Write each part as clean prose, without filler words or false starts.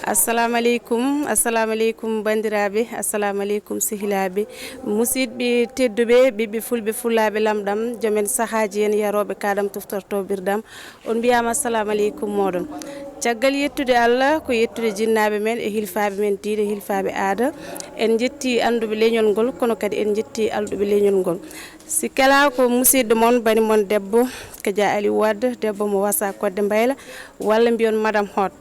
assalamu aleykum bandiraɓe, assalamu aleykum sehilaɓe, musidɓe tedduɓe, ɓiɓɓe fulɓe fullaɓe lamɗam, joomen sahaji en yaroɓe kadam toftorto birdam, on mbiyama assalamu aleykum moɗon. Caggal yettude Allah ko yettude jinnaɓe men e hilfaɓe men diine hilfaɓe aada, en jetti anduɓe leñol ngol kono kadi en jetti alɗuɓe leñol ngol. Si kala ko musidɗo moon bani moon debbo Kadia Aliou Wade, debbo mo wasa kodde Mbayla, walla mbiyon madame Hott.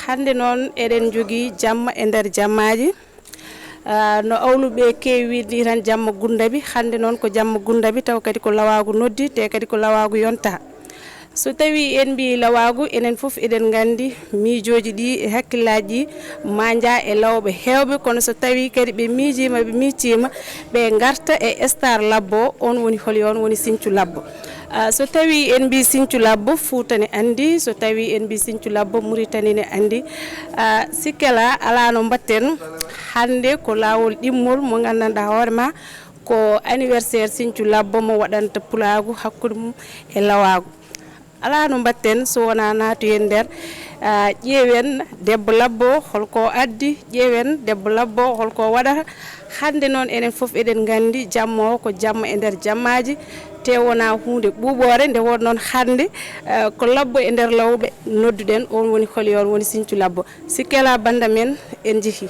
Hande noon eɗen jogui jamma e nder jammaji, no awluɓe kewi wiide tan jamma gundabi, hande noon ko jamma gundabi taw kadi ko lawagu noddi te kadi ko lawagu yonta. So tawi en mbi lawagu enen foof eɗen gandi miijoji ɗi e hakkillaji ɗi maja e lawɓe hewɓe, kono so tawi kadi ɓe miijima ɓe miccima ɓe garta e star labbo, on woni holi on woni Sinthiou Labbo. So tawi en mbi Sinthiou Labbo Fouta ne andi, so tawi en mbi Sinthiou Labbo Mauritanie ne andi. Sikkela ala no mbatten, hande ko lawol ɗimmol mo gandanɗa hoorema ko anniversaire Sinthiou Labbo mo waɗanta pulagu hakkude mum e lawagu. Ala no mbatten so wona naatu en nder ƴeewen debbo Labbo holko addi, ƴeewen debbo Labbo holko waɗata. Hande noon enen foof eɗen gandi jamma o ko jamma e nder jammaji, te wona hunde ɓuuɓore, nde won noon hande ko Labbo e nder lawɓe nodduɗen, on woni holi on woni Sinthiou Labbo. Sikkela banda men en jeehi.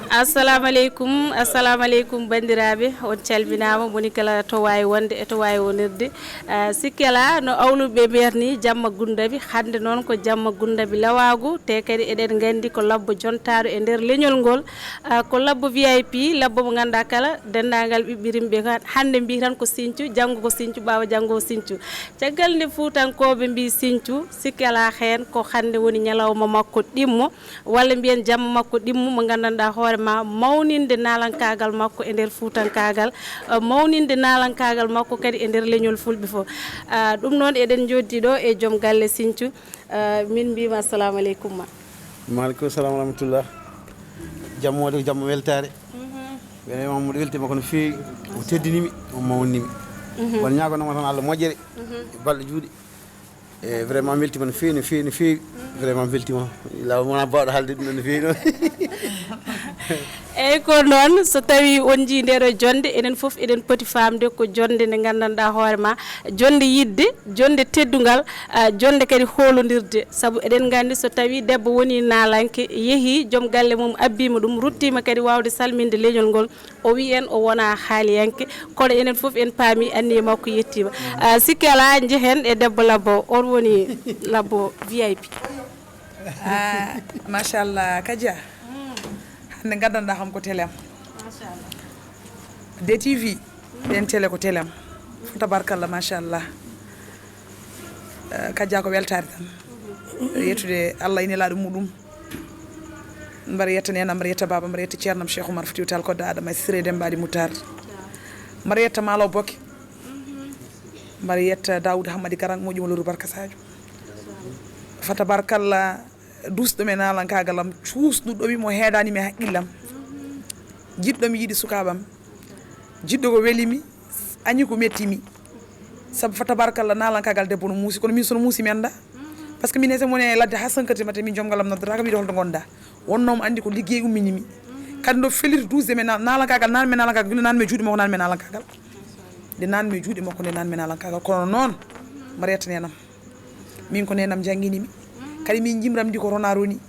assalamu aleykum bandiraɓe on calminama moni kala to wawi wonde e to wawi wonirde sikkela no awluɓe mbiyatni jamma gundabi hande noon ko jamma gundabi lawagu te kadi eɗen gandi ko labbo jontaɗo e nder leñol ngol ko labbo VIP labbo mo ganduɗa kala dendagal ɓiɓɓirimɓe hande mbi tan ko Sinthiou janggo ko Sinthiou ɓawa janggo Sinthiou caggal nde fuutankoɓe mbi Sinthiou sikkela hen ko hande woni ñalawma makko ɗimmo walla mbiyen jamma makko ɗimmo mo gandanɗa hoorema mawninde nalankagal makko e nder fuutankagal mawninde nalankagal makko kadi e nder leñol fulɓe fof ɗum noon eɗen joddi ɗo e joom galle Sinthiou min mbima assalamu aleykum ma maaleykum salam rahmatullah jammode ko jamma weltare wene Mamadou weltima kono feewi o teddinimi o mawnimi won ñagonoma tan Allah moƴƴere balɗe juuɗe e vraiment weltima no feewi no feewi no feewi vraiment weltima law mona bawɗo haalde ɗum ɗo no feewi noon eyyi ko noon so tawi on jii ndeɗo jonde enen foof eɗen poti famde ko jonde nde gandanɗa hoorema jonde yidde jonde teddugal jonde kadi holodirde saabu eɗen gandi so tawi debbo woni nalanke yeehi joom galle mum abbima ɗum ruttima kadi wawde salminde leñol ngol o wi en o wona haaliyanke kono enen foof en paami anniye makko yettima sikki ala jeehen e debbo labbo on woni labbo VIP machallah Kadia hande gandanɗa kam ko télém DTV ɗen télé ko télém fo tabarkallah machallah Kadia ko weltare tan yettude Allah ine laaɗo muɗum mbaɗa yetta nena mbaɗa yetta baba mbaɗa yetta ceernam Cheikh Oumar Foutiyou Tall Koddo Adama Siré Dembaɗi Moutar mbaɗa yetta Malaw Bokke mbaɗa yetta Daoud Hammadi Karang moƴƴimo Lorou Barka Sadio fa tabarkallah dusɗo men nalankagalam cuusɗuɗo wimo heedanimi e haqqillam jiɗɗomi yiiɗi sukabam jiɗɗo ko welimi añi ko mettimi saabu fa tabarkallah nalankagal debbo no muusi kono min sono muusi mi anda par ce que min ese mone ladde ha 5 heures matin min joom galam noddata kam wiide holto gonɗa wonnomo andi ko liggey umminimi kadi ndo feliri dusde men nalankagal nanme nalankagal gila nanme juuɗe makko nanme nalankagal nde nanme juuɗe makko nde nanme nalankagal kono noon mbaɗa yetta nenam min ko nenam jangguinimi kadi min jimram ndi ko rona roni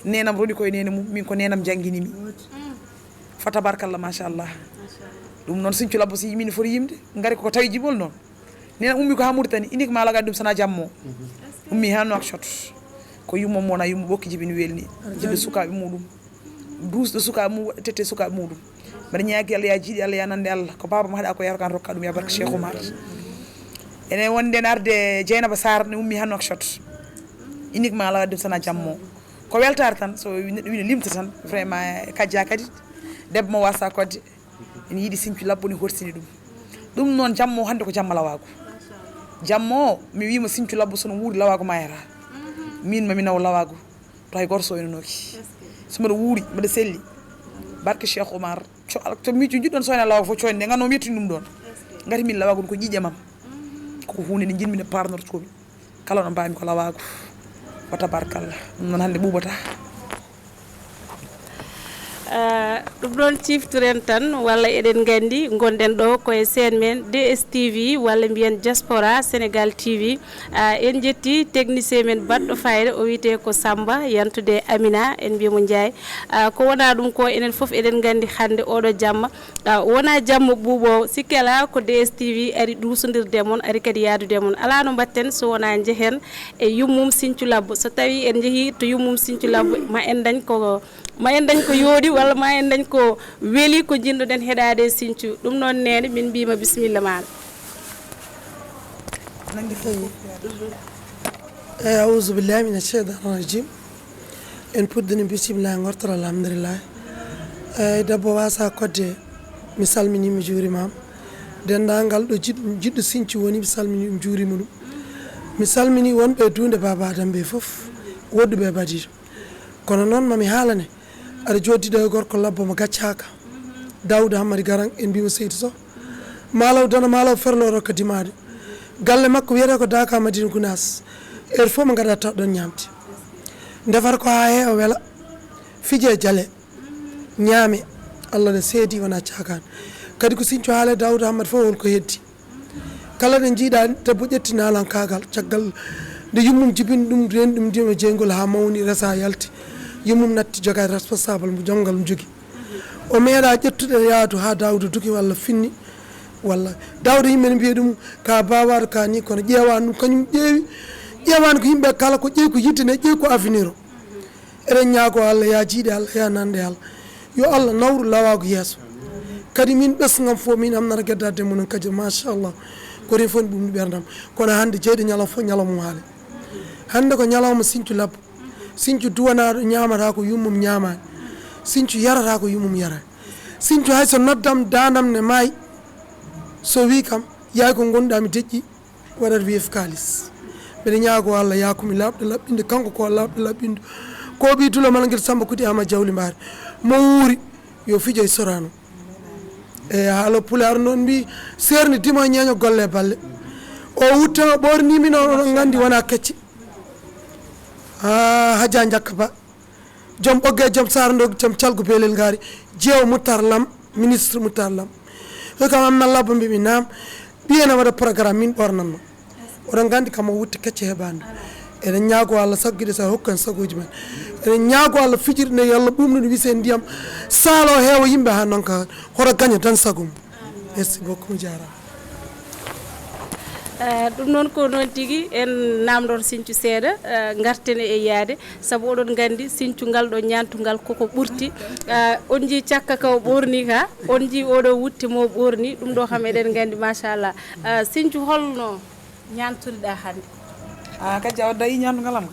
nenam roni koye nene mum min ko nenam jangguinimi fa tabarkallah machallah ɗum noon Sinthiou labbo so yimini foti yimde gari koko tawi jibol noon nenam ummi ko ha Mauritanie uniquement ala gadi ɗum sana jammo ummi ha Nouakchott ko yummo mona yummo ɓokki jibini welni jiɗɗo sukaɓe muɗum dusɗo sukaɓe mum tette sukaɓe muɗum mbaɗa ñaagui Allah ya jiiɗi Allah ya nande Allah ko baba mo haɗa ko yarkan rokka ɗum ya barka Cheikh Oumar enen wonden arde Dieynaba Sarr ne ummi ha Nouakchott uniquement ala waɗi ɗum sana jammo ko weltare tan so neɗɗo wino limta tan vraiment Kadia kadi debbo mo wasa kodde ene yiiɗi Sinthiou labbo ni horsini ɗum noon jammo hande ko jamma lawago jammo mi wima Sinthiou labbo sono wuuri lawago mayata min mami naw lawago to hay goto so enonoki somiɗa wuuri mbiɗa selli barke Cheikh Oumar to miijo jiɗɗon soyna lawago fo coyne nde ganno mi yettini ɗum ɗon gati min lawago ɗum ko ƴiƴamam koko hunde nde jinmi nde parnortomi kala no mbami ko lawago wa tabarkallah ɗum noon hannde ɓuuɓata ɗum ɗon ciftiren tan walla eɗen gandi gonɗen ɗo koye sen men DSTV walla mbiyen diaspora Sénégal TV en jetti technicien men baɗɗo fayre o wiyete ko Samba yantude Amina en mbiyamo Ndiaye ko wona ɗum ko enen foof eɗen gandi hande oɗo jamma wona jamma ɓuuɓo sikkela ko DSTV ari ɗusodirde mon ari kadi yaadude mon ala no mbatten so wona jehen e yummum Sinthiou labbo so tawi en jeehi to yummum Sinthiou labbo ma en dañ ko yooɗi walla ma en dañ ko weeli ko jinɗoɗen heɗade Sinthiou ɗum noon nene min mbima bisimilla maɗa eyi awuzu billahi mina cheytan rajim en puddini bisimillah gortoro alhamdulillah eyyi debbo wasa kodde mi salmini mi juurimama dendagal ɗo jiɗɗo Sinthiou woni mi salmini mi juurima ɗum mi salmini wonɓe dunde baba Adam ɓe foof woɗɗuɓe badiɗo kono noon mami haalane aɗa joddiɗo e gorko labbo mo gaccaka Daoud Hammadi Garang en mbimo Seydou Sow malaw dana malaw ferloro ko dimade galle makko wiyete ko Daka Madina Gounass heure fof mo gaɗa tawɗon ñamde defata ko ha heewa weela fije jaale ñaame Allah ne seedi wona cakane kadi ko Sinthiou haale Daoud Hammadi fof wonko heddi kala ɗe jiiɗa debbo ƴetti nalankagal caggal nde yummum jibini ɗum reni ɗum ndima jeygol ha mawni resa yalti yummum natti jogade responsable mo jongal mo jogui o meeɗa ƴettude yaatu ha Daouda duki walla finni walla Daouda yimɓe ne mbiya ɗum ka bawaɗo ka ni kono ƴeewani ɗum kañum ƴeewani ko yimɓe kala ko ƴeewi ko yittene ƴeewi ko avenir o eɗen ñaago Allah ya jiiɗe Allah ya nande Allah yo Allah nawru lawago yeeso kadi min ɓesgam fof min amnata gueddade munen kadi machallah korin fof ne ɓumni ɓerdam kono hande jeyɗo ñalawma fof ñalawma mum haale hande ko ñalawma Sinthiou Labbo Sinthiou duwanaɗo ñamata ko yummum ñamani Sinthiou yarata ko yummum yarani Sinthiou hay so noddam dandam ne maayi so wi kam yaay ko gonɗa mi deƴƴi waɗata wiyeef kalis mbeɗa ñaago Allah yakumi labɗo laɓɓinde kanko ko labɗo laɓɓinde ko ɓi dulo Malguel Samba Kudi Ama Jawli Mbaare mo wuuri yo fijo e Sorano e haala Pulaar noon mbi seerni dimo ñeeño golle balle o wutta ɓornimin on gandi wona kecce Hadja Jakka Ba joom ɓogge joom sarando joom calgo Belel Ngari jeewo Moutar Lam ministre Moutar Lam e kam Amna Labba mbimi nam ɓiyene waɗa programme min ɓornanno oɗon gandi kam o wutti kecce heɓande eɗen ñaago Allah sagguiɗe sa hokkan sagoji men eɗen ñaago Allah fijirde nde yo Allah ɓumno ɗo wise ndiyam saalo heewa yimɓe ha noon ka hoto gaña tan sago mum merci beaucoup mi jarama ɗum noon ko noon tigui en namdor Sinthiou seeɗa garten e yaade saabu oɗon gandi Sinthiou ngal ɗo ñantugal koko ɓurti on jii cakka ka o ɓorni ka on jii oɗo wutte mo ɓorni ɗum ɗo kam eɗen gandi machallah Sinthiou holno ñantuɗa hande kadi a wadda yi ñantugalam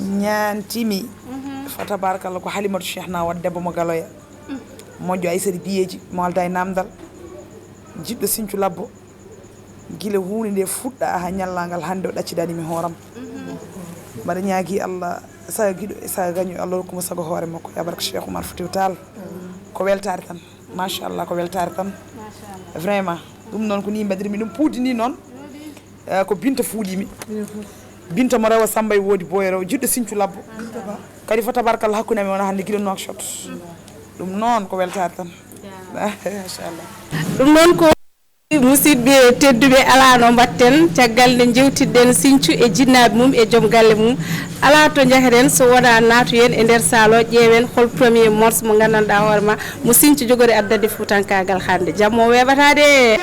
ñantimi fa tabarakallah ko Halimatu Cheikh na wadde debbo mo galoya moƴƴo Aissata biyeji mo alda e namdal jiɗɗo Sinthiou Labbo guila hunde nde fuɗɗa ha ñallagal hande o ɗaccidanimi hooram mbaɗa ñaagui Allah saga guiɗo e saga gaño Allah hokkuma sago hoore makko ya barka Cheikh Oumar Foutiyou Tall ko weltare tan machallah ko weltare tan vraiment ɗum noon ko ni mbaɗirmi ɗum puudini noon ko Binta fuuɗimi Binta mo rewa Samba e woodi boyero jiɗɗo Sinthiou Labbo kadi fo tabarakallah hakkude amen wona hande guila Nouakchott ɗum noon ko weltare tan machallah ɗum noon ko musidɓe tedduɓe ala no mbatten caggal nde jewtidɗen Sinthiou e jinnaɓe mum e joom galle mum ala to jaheten so wona natoyen e nder salo ƴeewen hol premier morce mo gandanɗa hoorema mo Sinthiou jogori addade fuutankagal hande jammo weɓatade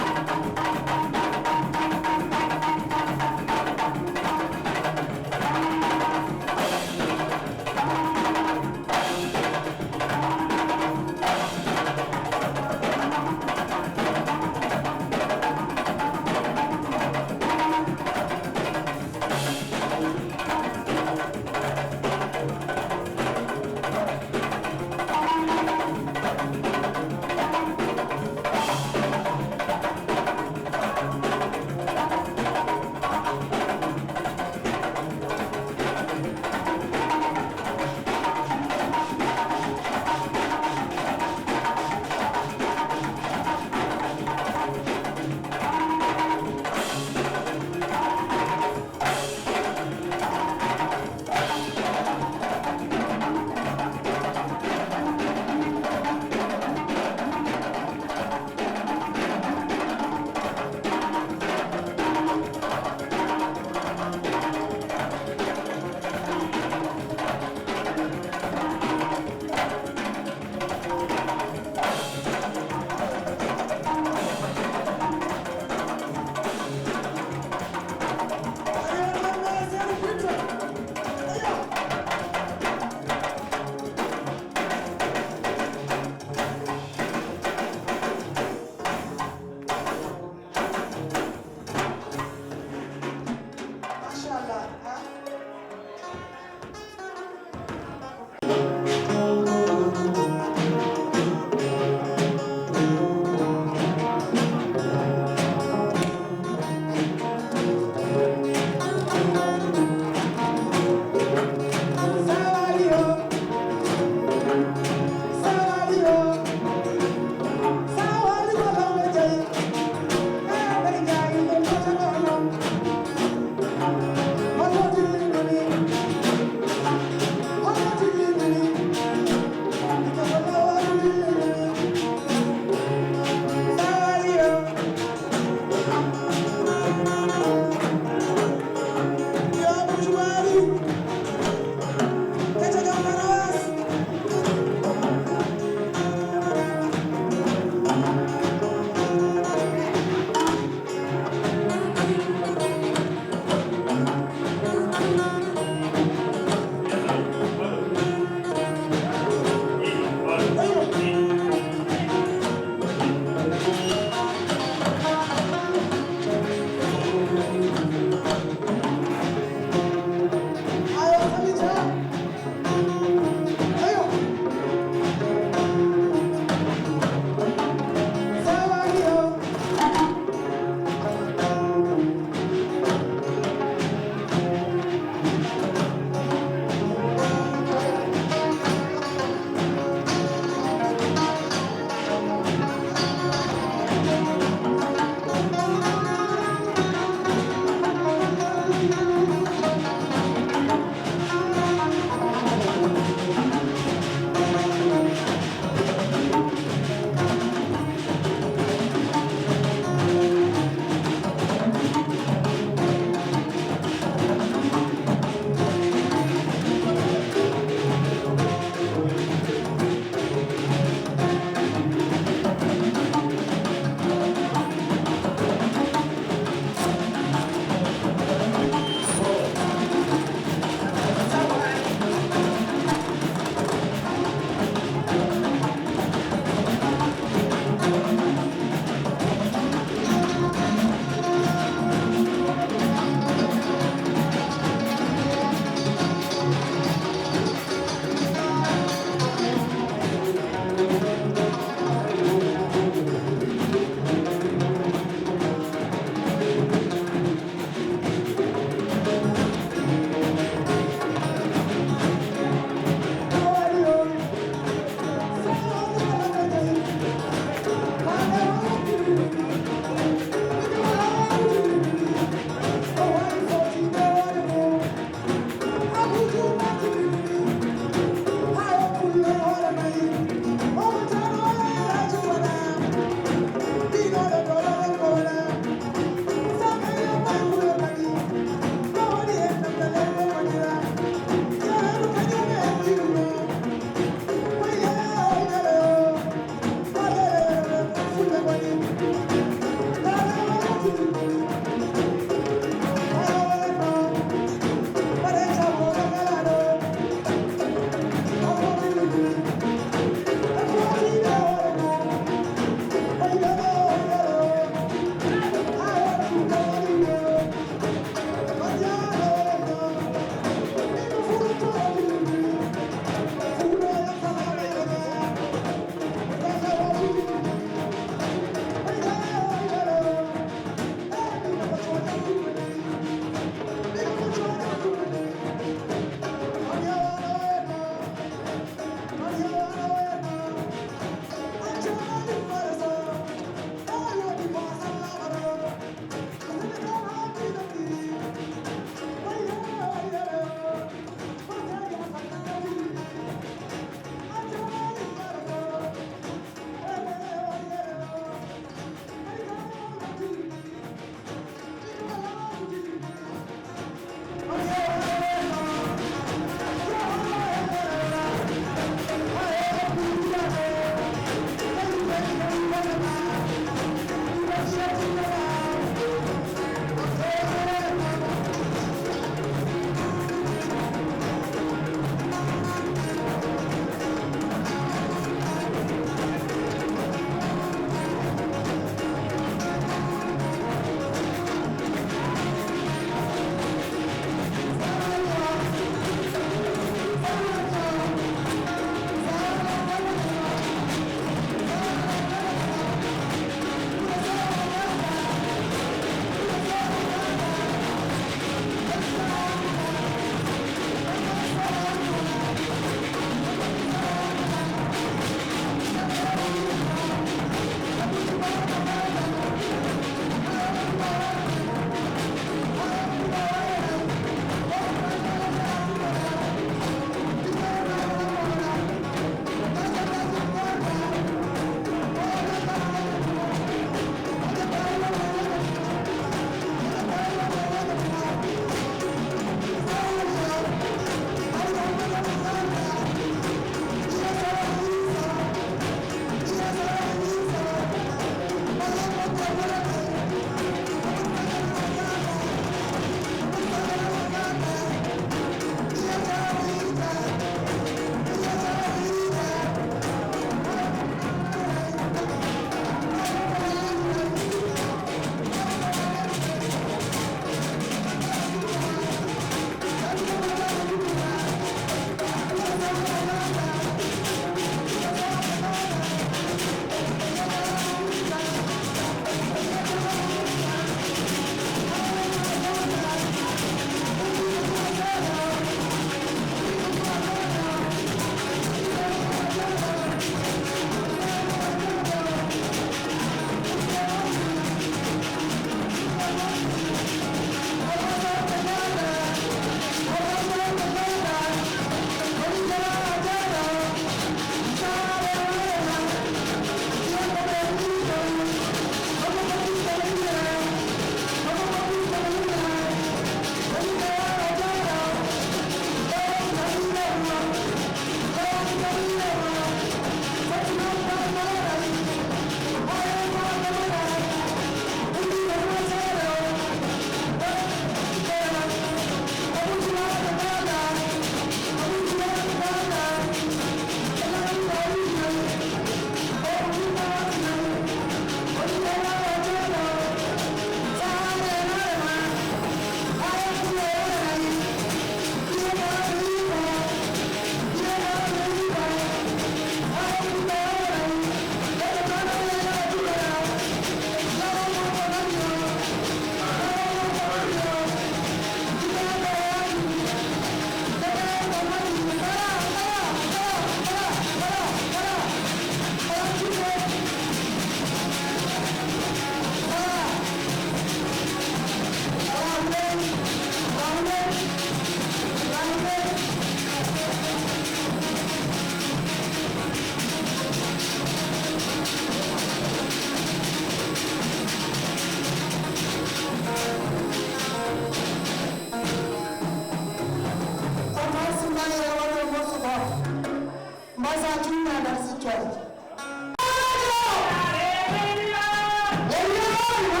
Yeah.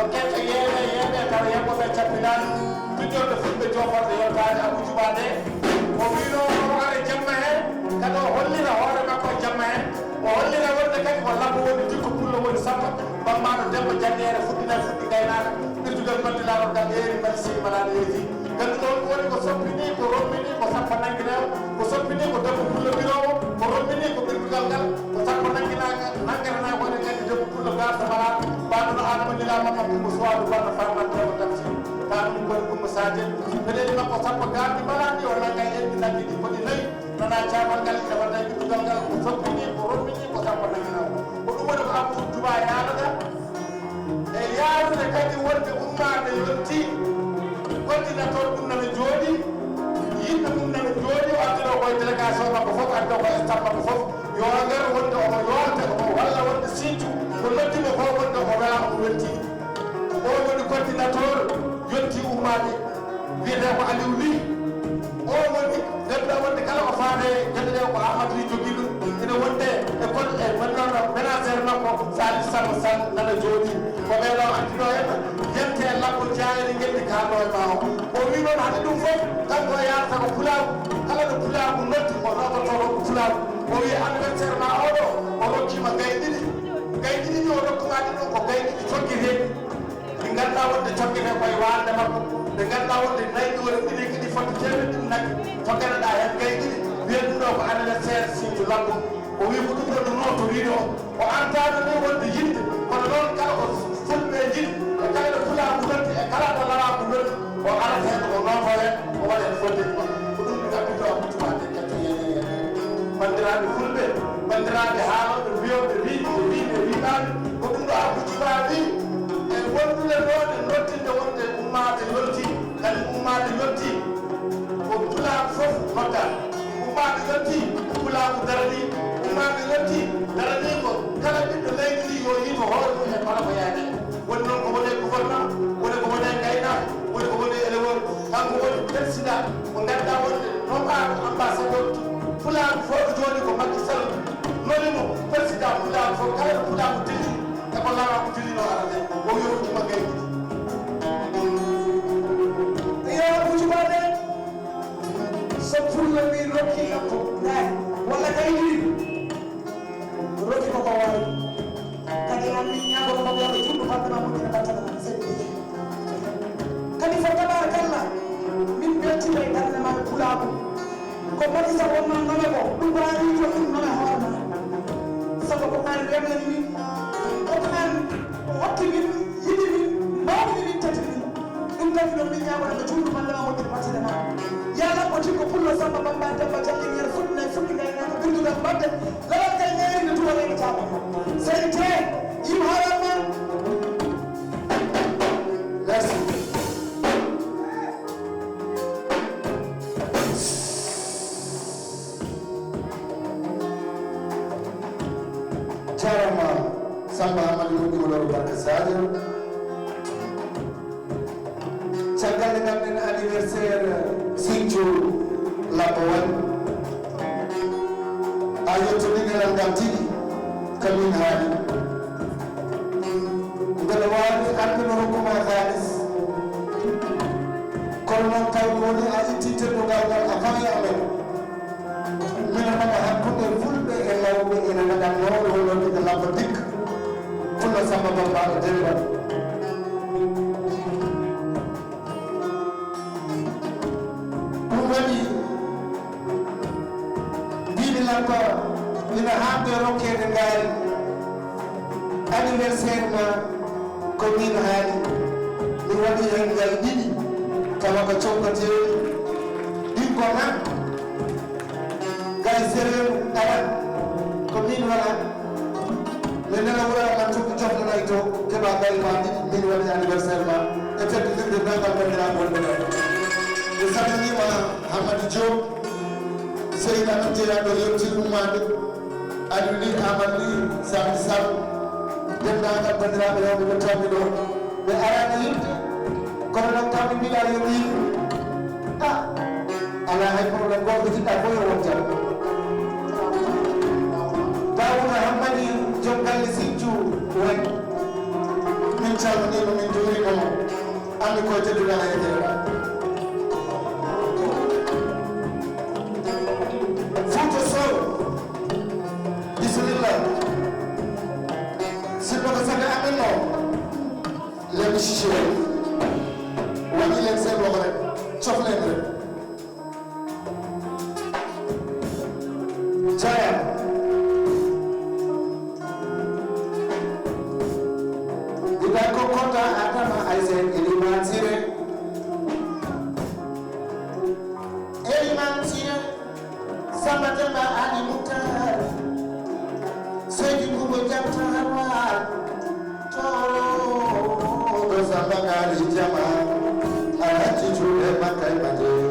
ko kecce yeeɓe tawa yemɓoɓe cappinani tuƴƴorde fulɓe joforde yottade Abou Djouba nde o wino hoore jamma hen kadi o hollira hoore makko e jamma hen o hollira wonde kadi ko labbo woni jikko pullo woni sappo bammaɗo Demba Janniere fuɗɗi gaynaka ɓirdugal baddilaɗo gal yeeri mbaɗi sini malaɗo yeeti kadi ɗon woni ko soppini ko rommini ko sappo nangguinewo ko soppini ko debbo pullo birowo ko rommini ko ɓirdugal ngal ko sappo nangguirana woni kadi debbo pullo garta malaɗo mbaɗono adama nilama makko mo suwadu banno farmantewo tamsi kanum koni ɗum sadien peɗeli makko sappo gardi malaɗi o nagga enɗi naggi ɗi foti nayyi nana camal ngal ina waɗa ɓirdugal ngal ko soppini ko rommini ko sappo nangguinawo ko ɗum woni ko Abou Djouba yaɗata e yaarude kadi wonde ummade yonti coordinateur ɗum nana jooɗi yimɓe ɗum nana jooɗi o addino koye délégation makko fof addo ko staff makko fof yo ngar wonde omo yolta omo walla wonde siiju ko noddimo fof wonde omo wela omo welti o woni coordinateur yonti ummade wiyete ko Aliou Ly o woni ganduɗa wonde kala ko faade gueɗe ɗe ko Amadou Ly jogui ɗum ene wonde e code e mannono ménagére makko Salif Samba Sall nana jooɗi ko ɓeɗo addino hen yente labbo jayere gelɗi kalno e ma o wi noon hade ɗum fof kanko yarata ko pulaw kala ɗo pulagu noddi o nototoɗo ko pulaw o wi anniversaire ma oɗo o rokkima gay ɗiɗi o rokkuma ɗi ɗum ko gay ɗiɗi cogguiteɗi ɗi ganduɗa wonde coggete koye walde makko ɓe ganduɗa wonde nayɗore ɗiɗi kiɗi fodde temedde ɗum naggi cogganeɗa hen gay ɗiɗi wiya ɗum ɗo ko anniversaire Sinthiou Labbo o wi ko ɗum ɗo ɗum notoriɗo o antano ni wonde yidde kono noon kala ko fulɓe jiɗi e kala ɗo fulaku noddi e kala ɗo laraku noddi o arata hen o noto hen o waɗa hen foddeji ma ko ɗum ɗi gabbito Abou Djouba nde ketto yene bandiraɓe fulɓe bandiraɓe haaloɓe mbiyoɓe wiɓe wiɓaɓe ko ɗum ɗo Abou Djouba wi e wondude ɗon e noddinde wonde ummade yonti kadi ummade yonti ko pulaku foof nodda ummade yonti pulaku darani ummade yonti darani ko kala ɓiɗɗo leydi ndi yo yii ko hoore mum e kala ko yaade woni noon ko woni gouvernement woni ko woni gaynaka woni ko woni éleveur kanko woni président ko ganduɗa wonde nombaɗo ambassadeur pulaku fof joni ko Macky Sall nonimo président pulaku fof kala ɗo pulaku dilli e ko lawa ko dillino arate o yowtima gaydi yo Abou Djouba de so pulla wi rokki ko nay walla gaydi rokki ko ko wawi kadi an min ñagoto mako yaɓe juɗɗo fardema moƴƴina battana seɗɗi kadi fo tabarakallah min beltima e darde maɓe pulaku ko Macky Sall wonma nome ko ɗum wawi to ɗum nome hoorema sabu ko an remnani min koko an hotti min yiɗi min mbawni min tati min ɗum kadi ɗon min ñagoto ɓe juɗɗo mandema moƴƴina battane ma yala ko tikko pullo Samba Bamba Demba Janniere fuɗɗi gaynaka ɓirdugal mbadde lawal kay ñeeri nde tuwaɗeɓe tama sey te yim haranma merci jarama Samba Amadou Moƴƴuɗo Barka Sadio caggal nde ganduɗen anniversaire Sinthiou Labbo wani a yettodiɗeral ngal tigi kamin haali mbeɗa wawi anduno hokkuma halis kono noon tawde woni a itti teddugal ngal a fawi amen mino naga hakkude fulɓe e lawɓe ene naɗannoɗo wonnoɗe Labbo dikka fulla Samba Bamba e Demba ɗum waɗi mbiɗi Labba ina hamde rokkede ngaari anniversaire ma ko min haali mi waɗi hen ngal ɗiɗi tawa ko coggateɗi ɗin ko han gay séréer aran ko min waɗa mi nana wura man coggi jofnanay to keɓa gari ma ɗiɗi min waɗi anniversaire ma e teddodirde nangal bandiraɓe wonɓe ɗo mi salminima Hamadou Diop seydi amin jeeyaɗo yetti ummade Aliou Ly Amadou Ly Salif Sall dendagal bandiraɓe rewɓe ɓe tawɓe ɗo ɓe arani yimɓe kono noon tawɓe mbiɗa yo yimɓe ala hay probléme goto jiɗɗa fof yo won tan Daouda Hammadi joom galle Sinthiou wani min calminimo min juurimomo andi koye teddugal e jeeɗa Fouta Sow bisimilla sippo ko saga amin no lemi chiché waɗi len sen loxo rek cof len rek Jaya Ida ko konta Adama Aïsek Eliman Siré Eliman Siré Samba Demba Ali Moutar Seydi Bouba Diatta Harwar Toro Samba Gali Jama Alhaji Jude Makay Madina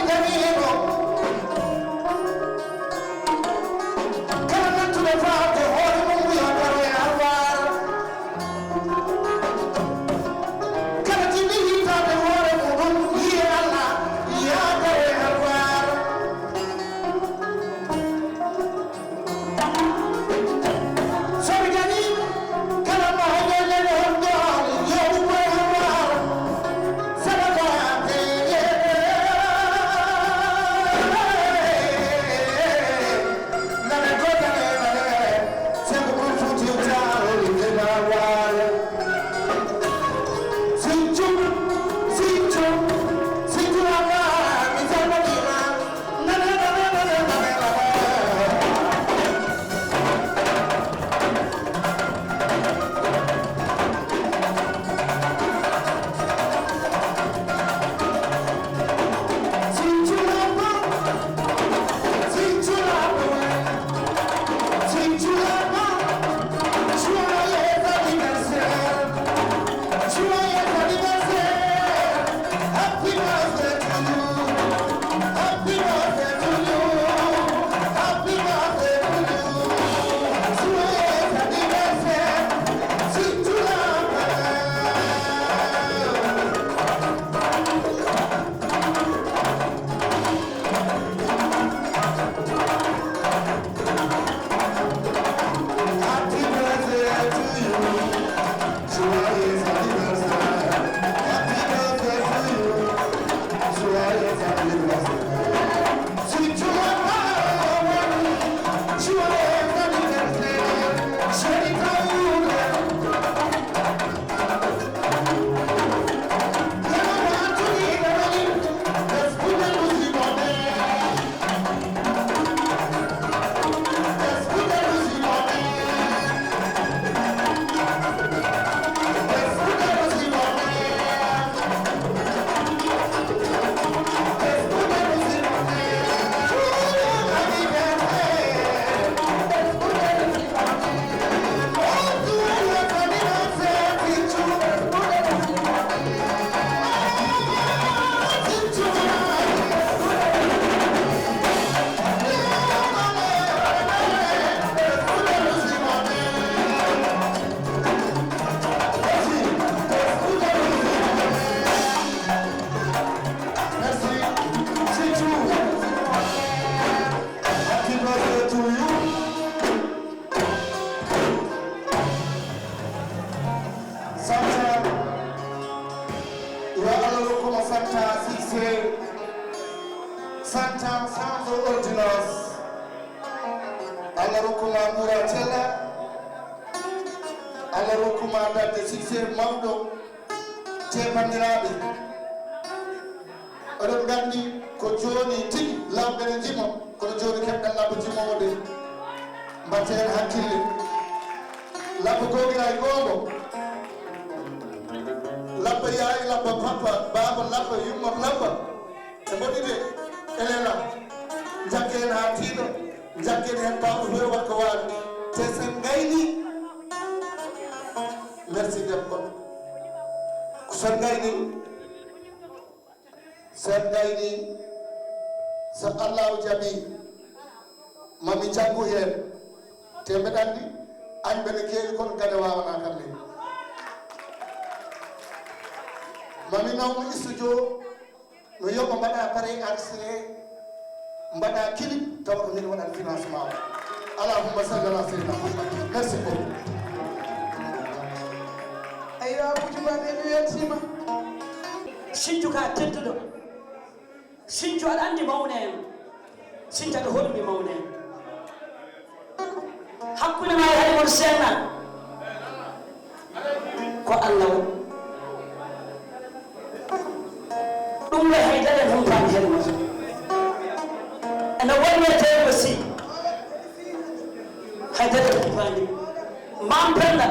Danilo Fanta Cissé 100 ans sans ordonnance Allah rokkuma muratella Allah rokkuma dadde succès mawɗo te bandiraɓe oɗon gandi ko joni tigi lawɓe ne jimo kono joni keɓɗen labbo jimomo de mbatte hen hakkille labbo gogira e goongo labba yayi labba papa baba labba yummam labba e mboɗi de elela jakke hen ha tiiɗo jakken hen bawɗo hoyo wat ko wawi te sen gayni merci debbo sen gayni so allahu jaaɓi mami jaggu hen te mbeɗa andi añɓe ne keewi kono gade wawana kamne mami nawmo studio no yoɓa mbaɗa pareil enregistré mbaɗa clip tawa ko min waɗan financement o allahumma salli ala seydina Muhammad merci beaucoup aywa bujubaɓe mi weltima Sinthiou ka tedduɗo Sinthiou aɗa andi mawne en Sinthiou aɗa holmi mawne en hakkude ma e haymon senna ko Allah ɗum le haydare humpani hen ma ene wonnete aussi haydare humpani mam penda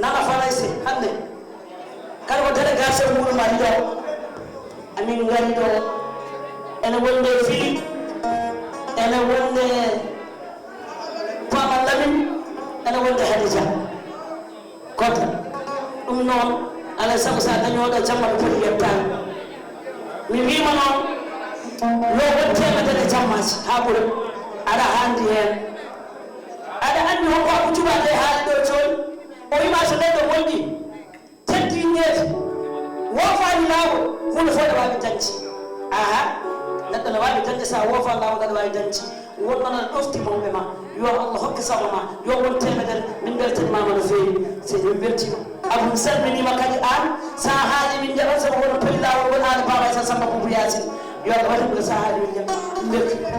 nana falayse hande kala ko délégation muɗum ari ɗo amin gari ɗo ene wonde Philippe ene wonde Pama Lamin ene wonde Hadija Kota ɗum noon alay saago sa dañoɗo jamma ɗo foti yettani mi wima noon yo won temedere jammaji ha ɓuura aɗa handi hen aɗa andi honko Abou Dioubate haali ɗo joni o wima so neɗɗo wonɗi teddi ngeeti wofani lawol hunde fof ne wawi dañci aha neɗɗo ne wawi dañde sa wofa lawol aɗa wawi dañci wonnoon aɗa ɗofti mawɓe ma yo Allah hokke sago ma yo won temedere min beltanimama no fewi sedi min beltima Abou mi salminima kadi an sa haali min jaɓat sabu wono poli lawol won an Baba Aissa Samba Boubou Yacine yo Allah waɗi ɗum sa haali min jaɓat min beltima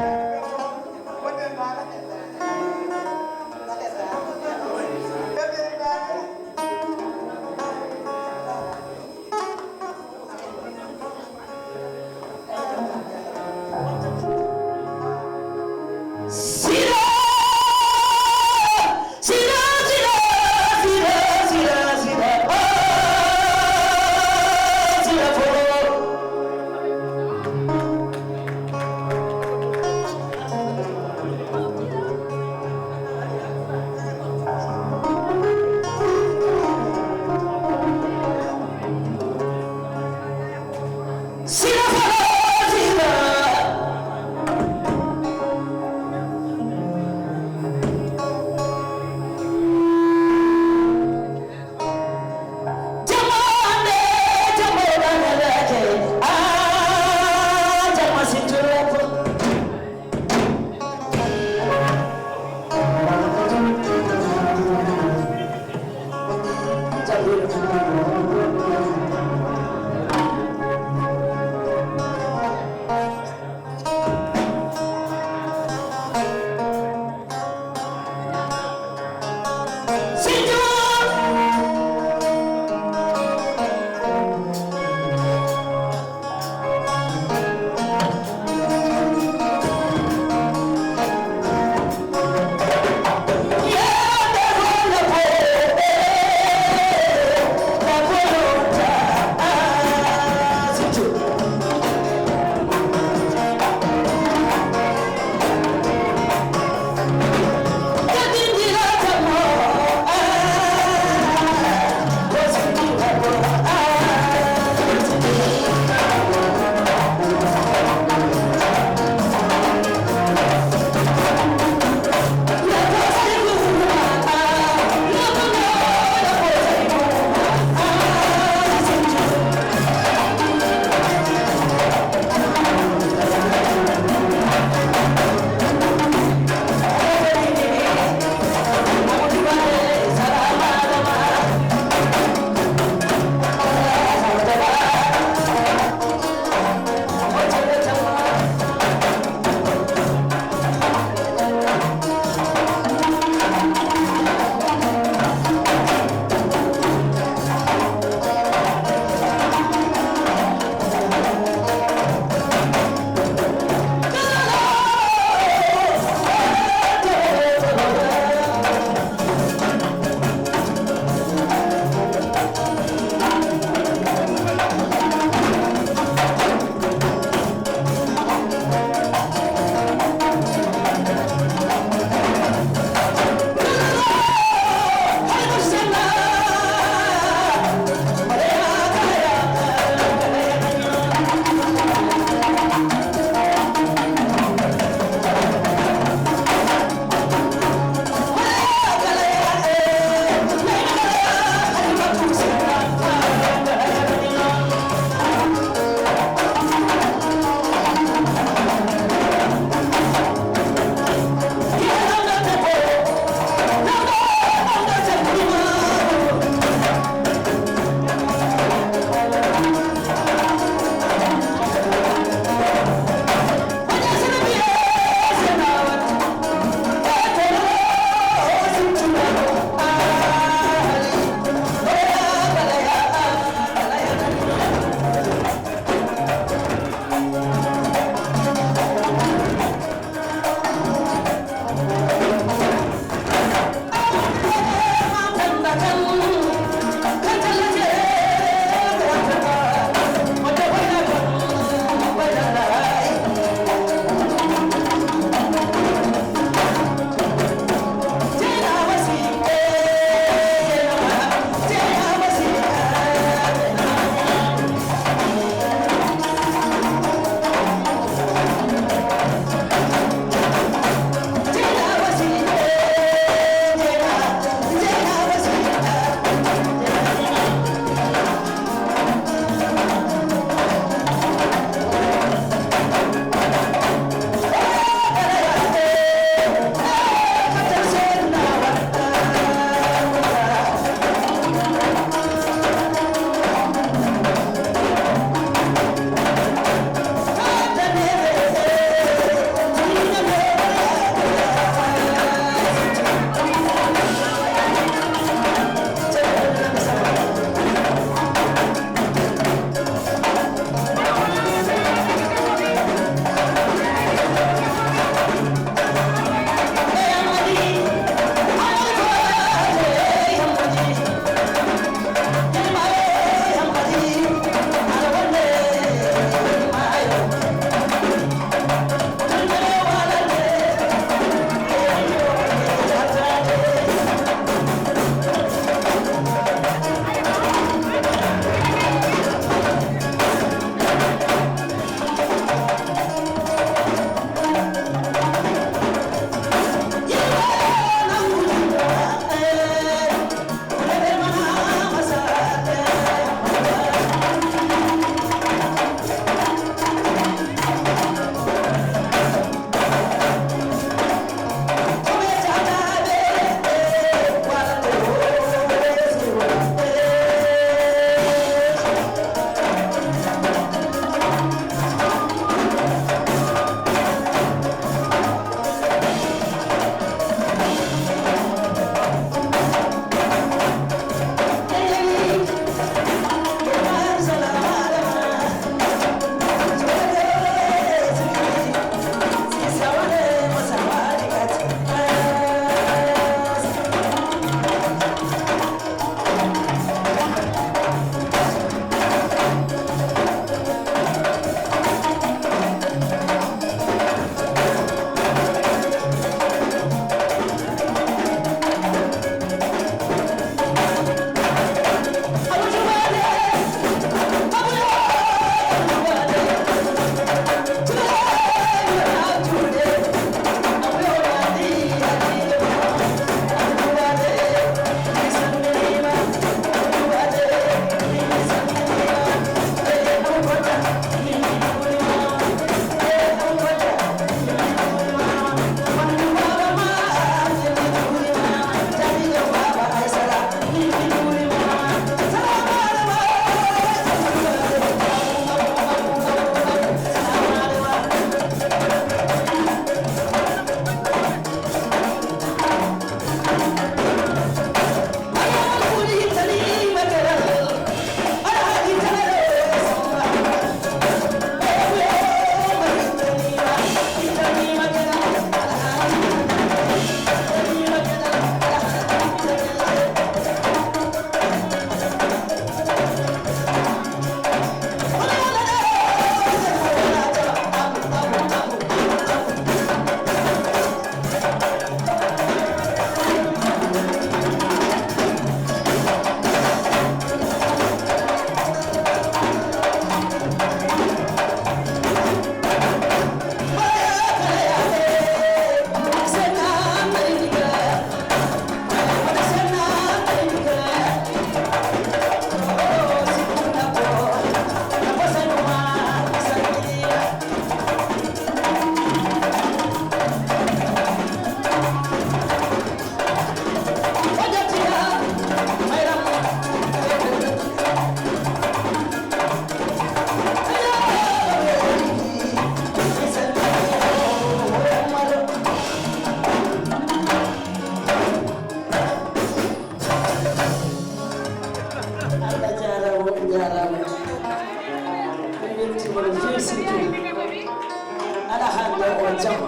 jam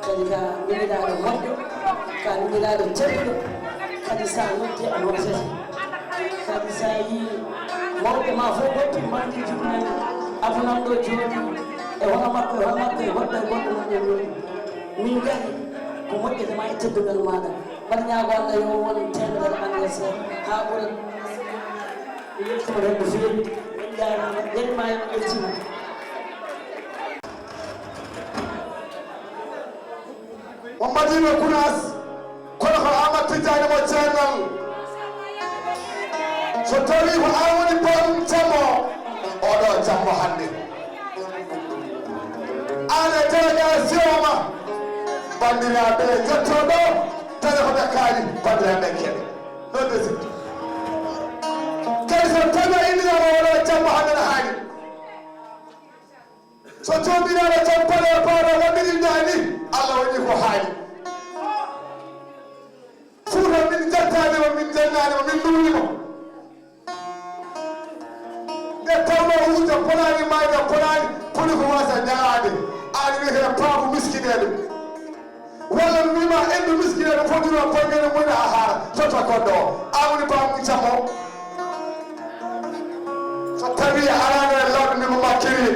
kadi ka miɗiɗaɗo moƴƴo ka miɗiɗaɗo tedduɗo kadi sa noddi a noddete kadi sa yi mawɓe ma fof gotti mbanki jibinani adunan ɗo joni e hono makko e goɗɗo e goɗɗo moƴƴo woni min gari ko moƴƴetema e teddugal maɗa mbaɗa ñaago Allah yo won temedere anniversaire ha ɓuura yettima hen no feewi en jarama yenma en ƴettima o madino kunas kono ko Amadou Tidiane mo ceernal so tawi ko an woni bon jammo oɗo jammo hande an e délégation ma bandiraɓe jettoɗo tane ko ɓe kaali bandiraɓe keɗe non de sirtu kadi so tawi innirama oɗo jammo hande no haani so jomiraɗo jam pale paɗo waɗirinɗani Allah waɗi ko haani fuuta min jettanimo min jennanimo min ɗumnimo nde tawno wuude bonani mayde bonani poli ko wasa ñalade an wiyete paamu miskineɗe walla mima endu miskineɗe fodiro bongene mone a haara tota goɗɗo o an woni paamu jammo so tawi arano e lawɗe nimo ma kiri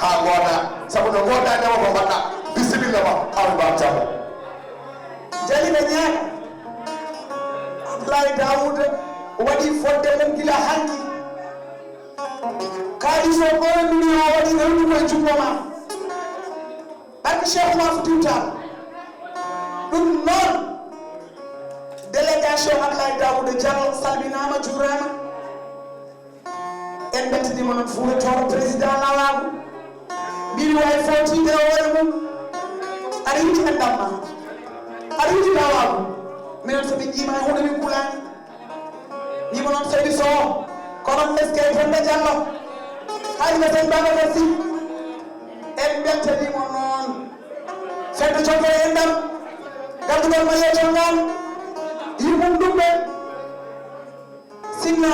ha goda sabu no goda ndewa ko mbaɗɗa bisimilla ma Amadou Ba jammo jaliɓe ñaaka Abdoulaye Daouda waɗi fodde mum gila hanki kaaliso ɓoynduni o waɗi rewdu koye jungo ma barke Cheikh Oumar Foutiyou Tall ɗum noon délégation Abdoulaye Daouda Diallo salminama juurama en bettidima noon fuuretoro président lawagu mbimi wawi fawtide e hoore mum aɗa yiiti enɗam ma aɗa yiiti lawagu minen soɓe jiima e hunde min kulani wima noon seydi Sow kono eskey Penda Diallo hayno sen Babacar Sy en beltanimo noon fedde cogore en ɗam gardugol ma yeton noon yimmum ɗumɓe sinna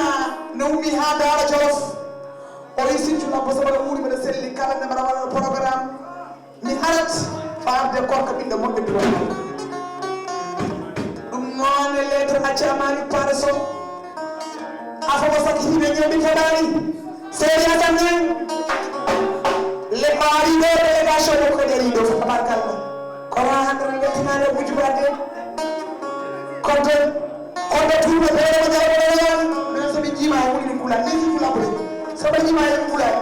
no ummi ha Daara Jolof o yi Sinthiou Labo sabaɗa wuuri mbeɗa selli kala nde mbaɗa waɗa programme mi arat ɓarde korka ɓiɗɗo moƴƴo birono ɗum noon e lettre accamani Paare Sow afama sakki hiɓe ñeɓi feɗani seeri Asan en le ɓaariɗo délégation ɗo ko ɗeɗi ɗo fof tabarkalla kono hande no weltinade e bujubade konte tuuɓe ɓeɗo jaraɓoɗoyan minen soɓe jiima e woni ɗi kula ni kulaɓre soɓe jiima e kulay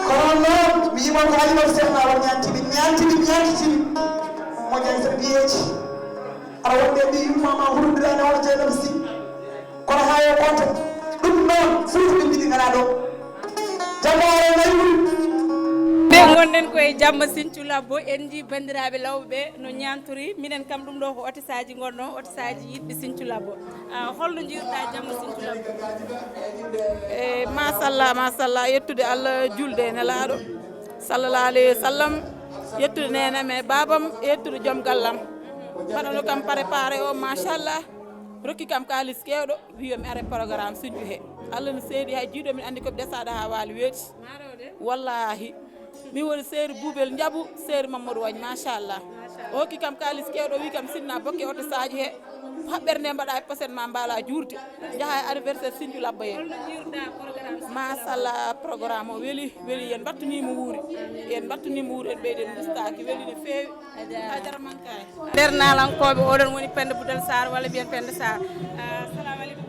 kono noon mi yimon ko alimam Cheikh Nawar ñantitiɗi moƴƴani sen mbiyeji aɗa wonde mbi yummama hurumdirani hono Dieynaba Sy kono ha yo konta ɗum noon fuutu ɓe mbiɗi ngana ɗo jamma o nayi ɓe gonɗen koye jamma Sinthiou Labo en ji bandiraɓe lawɓe ɓe no ñantori minen kam ɗum ɗo ko otisaji gonɗon otisaji yiɗɓe Sinthiou Labo holno jiruɗa jamma Sinthiou Labo e masallah yettude Allah julde e nelaɗo sallallah alayhi wa sallam yettude nenam e babam yettude joom gallam mbaɗano kam préparé o machallah rokki kam kalis kewɗo wiyomi are programme Sinthiou he Allah no seedi hay jiiɗo min andi koɓe ɗesaɗo ha waali weeti wallahi mi woni seeri Boubel Ndiabou seeri Mamadou Wagne machallah o hokki kam kalis kewɗo wi kam sinna bokke oto saji he haɓɓere nde mbaɗa e posen ma mbala juurde jaaha e anniversaire Sinthiou Labo he machallah programme o weeli yen battunimo wuuri en ɓeyden gustaki weeli no feewi haydara mankani nder nalankoɓe oɗon woni Penda Boudal Sarr walla mbiyen Penda Sarr assalamu aleykum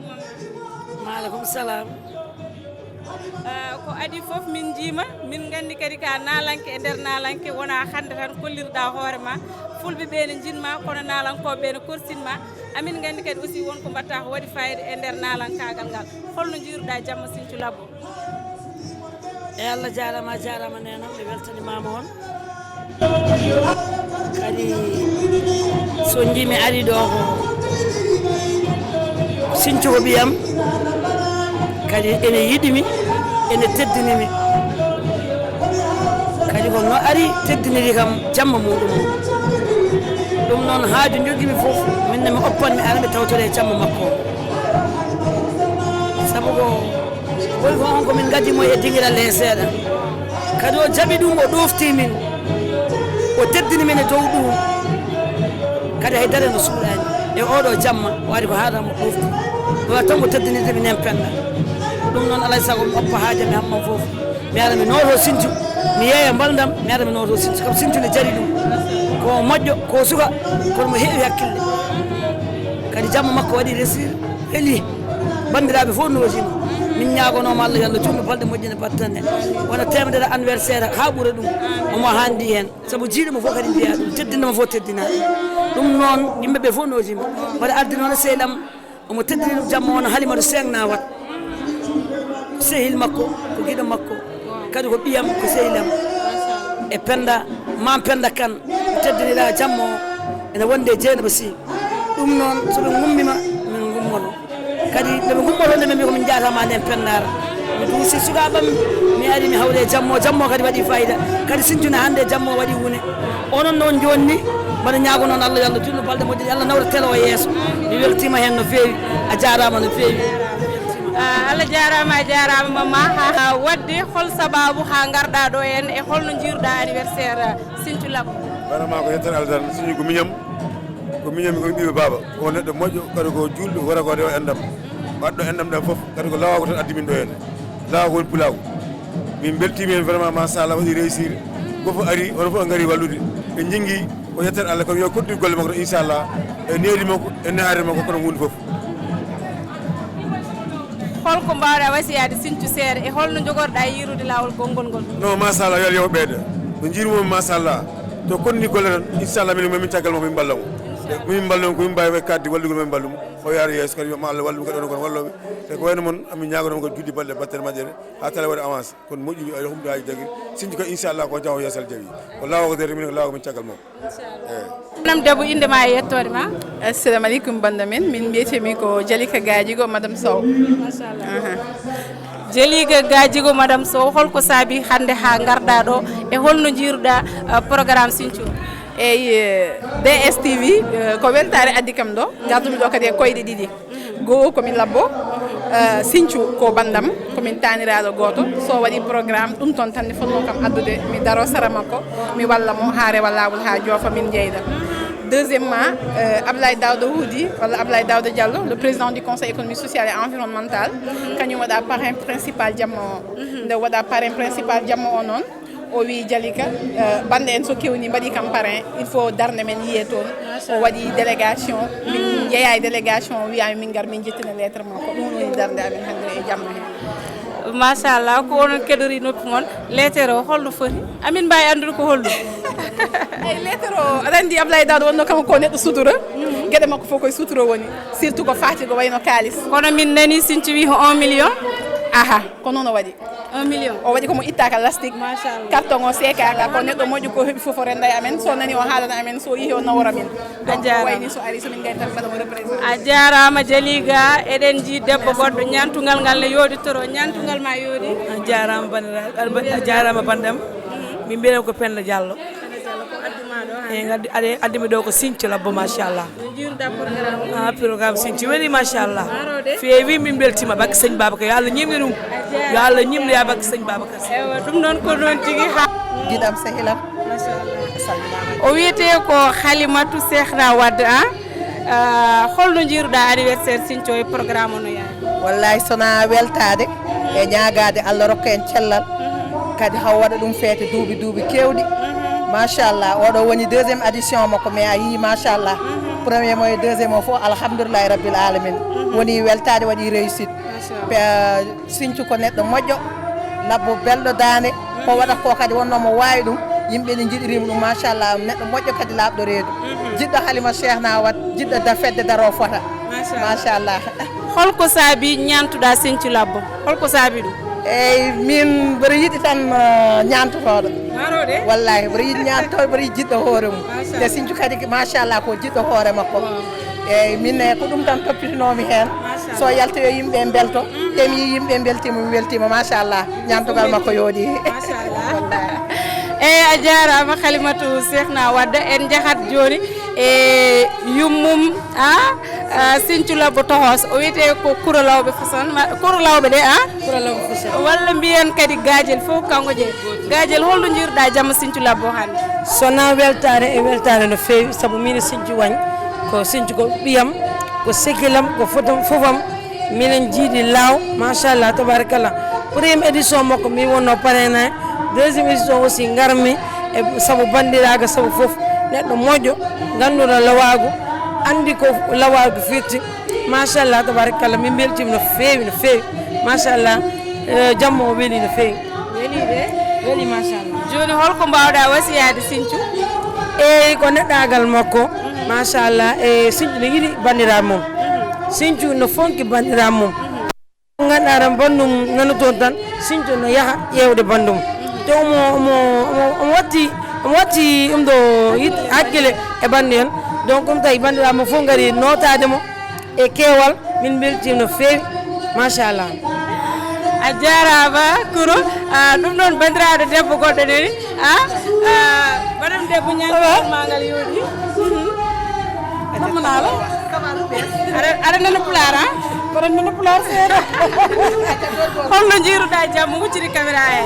maaleykum salam ko adi foof min jiima min gandi kadi ka nalanke e nder nalanke wona hande tan kollirɗa hoore ma fulɓe ɓe ne jinma kono nalankoɓe ɓe ne korsinma amin gandi kadi aussi wonko mbatta ko waɗi fayida e nder nalankagal ngal holno jiruɗa jamma Sinthiou Labo e Allah jarama nenam ɓe weltanimama on kadi so jimi ari ɗo ko Sinthiou ko ɓiyam kadi ene yiɗimi ene teddinimi kadi ko no ari teddiniri kam jamma muɗum ɗum noon haaju joguimi fof minne mi oppanmi ara ɓe tawtore jamma makko saabu ko woy ko on komin gaddimo e dinguiral he seeɗa kadi o jaaɓi ɗum o ɗofti min o teddini men e dow ɗum kadi haydara no suuɗani e oɗo jamma waɗi ko haadama ɓofti ɗo tan ko teddinide mi nen penda ɗum noon alay saago mi oppa haaja mi hamman foof mi ara mi noto Sinthiou mi yeeya mbaldam mi ara mi noto Sinthiou kam Sinthiou ne jari ɗum ko moƴƴo ko suka kono mo heewi hakkille kadi jamma makko waɗi resir heeli bandiraɓe fof notima min ñagonoma Allah yallah jumɓe balɗe moƴƴine battanne wona temedere anniversaire ha ɓuura ɗum omo handi hen saabu jiiɗimo fof kadi mbiya ɗum teddinoma fof teddina ɗum noon yimɓeɓe fof notima mbaɗa ardi noon sehlam omo teddini ɗum jamma on Halimatu Sengna wat sehil makko ko guiɗo makko kadi ko ɓiyam ko sehilam e Penda mam Penda Kane teddiniɗa jamma o ene wonde Dieynaba Sy ɗum noon soɓe gummima min gummoto kadi ndeɓe gummoto nde min mbi komin jatama nden Pendara mi duusi sukaɓam mi ari mi hawre jammo kadi waɗi fayida kadi Sinthiou ne hande jammo waɗi wune onon noon jonni mbaɗa ñaago noon Allah yallah junno balɗe moƴƴe Allah nawra telo o yeeso mi weltima hen no feewi a jarama no feewi Allah jarama a jarama mama ha wadde hol sababu ha garɗa ɗo hen e holno jiruɗa anniversaire Sinthiou Labo vraiment ko yettere Allah tan Sinthiou ko miñam komi ɓiɓe baba ko neɗɗo moƴƴo kadi ko julɗo wara ko rewa endam waɗɗo endam ɗam foof kadi ko lawago tan addi min ɗo henne lawa ko woni pulago min beltimi hen vraiment machallah waɗi réussir goofo ari ono fof gari wallude ɓe jingui ko yettere Allah kono yo kodɗi golle makko to inchallah e needi makko e nahaare makko kono wundi foof holko mbawɗa wasiyade Sinthiou seeɗa e holno jogorɗa yirude lawol gongol ngol non machallah yo Allah yo ɓeyda no jirumomi machallah to konni golle tan inchallah min caggal makko min ballamo min ballo ko min mbawi kaddi wallugol men ballum o yaara yeeso kadi ma Allah wallu kadi on kon walloɓe te ko wayno moon amin ñagonomo ko juddi balɗe battere majjere ha tala waɗi avance kono moƴƴi humɗo haji jagui Sinthiou ko inchallah ko jawo yeesal jawi ko lawa ko derde min ko lawa ko min caggal makko nam debbo inde ma e yettode ma assalamu aleykum banda men min mbiyetemi ko Jalika Gadjigo madame Sow machallah Jalika Gadjigo madame Sow holko saabi hande ha garɗa ɗo e holno jiruɗa programme Sinthiou eyi DSTV ko weltare addi kam ɗo gardumi ɗo kadi e koyɗe ɗiɗi goho komin labbo Sinthiou ko bandam komin taniraɗo goto so waɗi programme ɗum toon tan ne fonno kam addude mi daro sara makko mi walla mo ha rewa lawol ha joofa min jeyda deuxièmement Ablaye Daouda Woudi walla Ablaye Daouda Diallo le président du conseil économique social et environnemental kañum waɗa parrain principal jamma o nde waɗa parrain principal jamma o noon o wi Jalika bande en so kewni mbaɗi kam parrain il faut darde men yiye toon o waɗi délégation min jeeya e délégation o wiyami min gar min jettina lettre makko ɗum woni darde amen hande e jamma hen machallah ko onon keɗori noppi moon lettere o holno foti amin mbawi andude ko holɗum eyyi lettere o aɗa andi Ablaye Daouda wonno kam ko neɗɗo sutura gueɗe makko fof koye sutura woni surtout ko fati ko wayno kalis kono min nani Sinthiou wi ko 1 million aha ko noon o waɗi 1 million o waɗi komo ittaka lastique machallah carton o sekaka ko neɗɗo moƴƴo ko heeɓi foof o renda e amen so nani o haalana amen so yeehi o nawora min donc wayni so ari somin gari tan mbaɗamo représenté a jarama Jalika eɗen ji debbo goɗɗo ñantugal ngal ne yoditoro ñantugal ma yoodi a jarama bandiraɓe a jarama bandam min mbiyata ko Penda Diallo e addimi ɗo ko Sinthiou Labo machallah programme Sinthiou weeli machallah feewi min beltima bakke seigne Babacar yo Allah ñimni ɗum yo Allah ñimno ya bakke seigne Babacar ewa ɗum noon ko noon tigui ha giɗam sehilam o wiyete ko Halimatu Sengna Wade holno jiruɗa anniversaire Sinthiou e programme o no yaari wallahi sona weltade e ñagade Allah rokka en cellal kadi haw waɗa ɗum feete duuɓi kewɗi machallah oɗo woni deuxiéme édition makko mais a yii machallah premier mo e deuxiéme o fof alhamdoulillahi rabbil alamin woni weltade waɗi réussite Sinthiou ko neɗɗo moƴƴo labbo belɗo dande ko waɗata ko kadi wonnomo wawi ɗum yimɓe ne jiɗirima ɗum machallah neɗɗo moƴƴo kadi labɗo reedu jiɗɗo Halimatu Sengna Wade jiɗɗo dafedde daro fota machallah holko saabi ñantuɗa Sinthiou Labo holko saabi ɗum eyyi min mbiɗa yiiɗi tan ñantotoɗo wallahi mbiɗa yiiɗi ñantotoɗo mbiɗa yiiɗi jiɗɗo hoore mum te Sinthiou kadi machallah ko jiɗɗo hoore makko eyyi min ko ɗum tan toppitinomi hen so yaltoyo yimɓe belto te mi yi yimɓe beltima mi weltima machallah ñantogal makko yooɗi eyyi a jarama Halimatu Sengna Wade en jahat joni e yummum Sinthiou Labo Tohos o wiyete ko Kouro Lawɓe façon Kouro Lawɓe de Kouro Lawɓe façon walla mbiyen kadi Gadiel fof kanko je Gadiel holɗo jiiruɗa jamma Sinthiou Labo hannde sona weltare e weltare no feewi sabu min Sinthiou wañ ko Sinthiou ko ɓiyam ko sekilam ko fofam minen jiiɗi law machallah tabarakallah premier édition makko mi wonno parrain deuxième édition aussi garmi e sabu bandiraga sabu fof neɗɗo moƴƴo ganduɗo lawagu andi ko lawagu firti machallah tabarakallah min beltima no feewi machallah jamma o weeli no feewi weeli machallah joni holko mbawɗa wasiyade Sinthiou eyyi ko neɗɗagal makko machallah e Sinthiou ne yiiɗi bandiraɓe mum Sinthiou no fonki bandiraɓe mum ganduɗa tan bandum nanoton tan Sinthiou no yaaha ƴewde bandum te omo watti ɗum ɗo hakkille e bande en donc ɗum tawi bandiraɓe mo fof gaari notademo e keewal min beltima no feewi machallah a jarama Kouro ɗum ɗon bandiraɗo debbo goɗɗo neni madame debbo ñanmagal yooɗi nammanala aɗa nana Pulaar kono nana Pulaar seeɗa holno jiiruɗa jamma wucciri caméra e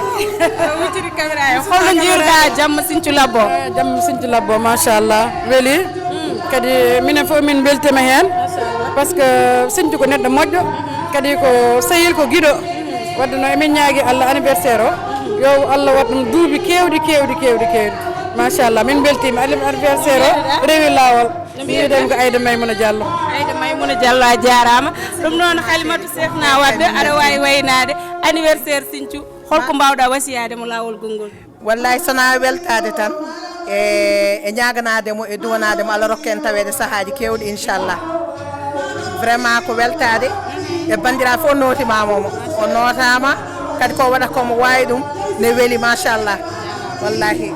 holno jiiruɗa jamma Sinthiou Labo jamma Sinthiou Labo machallah weeli kadi minen fof min beltima hen par ce que Sinthiou ko neɗɗo moƴƴo kadi ko sehil ko guiɗo wadde no emin ñaagui Allah anniversaire o yo Allah wat ɗum duuɓi kewɗi machallah min beltima anniversaire o rewi lawol mbiɗen ko Aïda Maymouna Diallo a jarama ɗum noon Halimatu Sefna Wadde aɗa wawi waynade anniversaire Sinthiou holko mbawɗa wasiyademo lawol gongol wallahi sona weltade tan e ñaganademo e duwanademo Allah rokke en tawede saahaji kewɗi inchallah vraiment ko weltade e bandira fof notimamomo o notama kadi ko waɗa komo wawi ɗum ne weeli machallah wallahi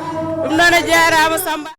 ɗum noon a jarama Samba